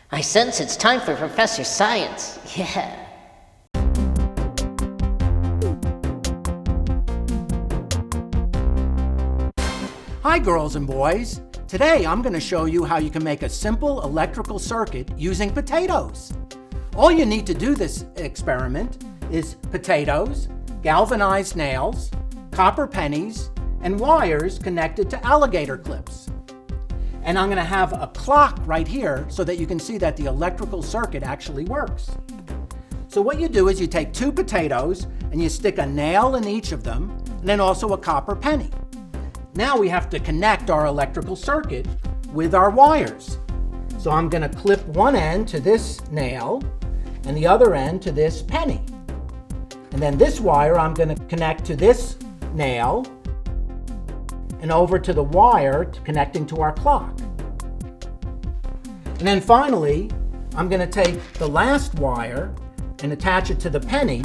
I sense it's time for Professor Science. Yeah. Hi girls and boys. Today I'm going to show you how you can make a simple electrical circuit using potatoes. All you need to do this experiment is potatoes, galvanized nails, copper pennies, and wires connected to alligator clips. And I'm going to have a clock right here so that you can see that the electrical circuit actually works. So what you do is you take two potatoes and you stick a nail in each of them, and then also a copper penny. Now we have to connect our electrical circuit with our wires. So I'm going to clip one end to this nail and the other end to this penny. And then this wire I'm going to connect to this nail and over to the wire connecting to our clock. And then finally, I'm going to take the last wire and attach it to the penny,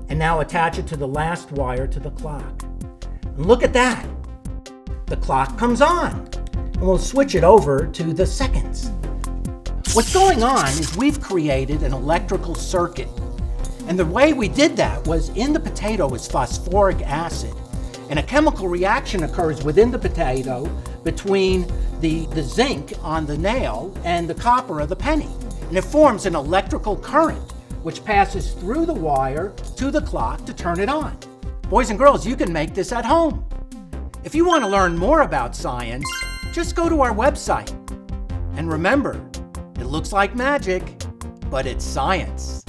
and now attach it to the last wire to the clock. And look at that! The clock comes on, and we'll switch it over to the seconds. What's going on is we've created an electrical circuit. And the way we did that was in the potato is phosphoric acid. And a chemical reaction occurs within the potato between the zinc on the nail and the copper of the penny. And it forms an electrical current which passes through the wire to the clock to turn it on. Boys and girls, you can make this at home. If you want to learn more about science, just go to our website. And remember, it looks like magic, but it's science.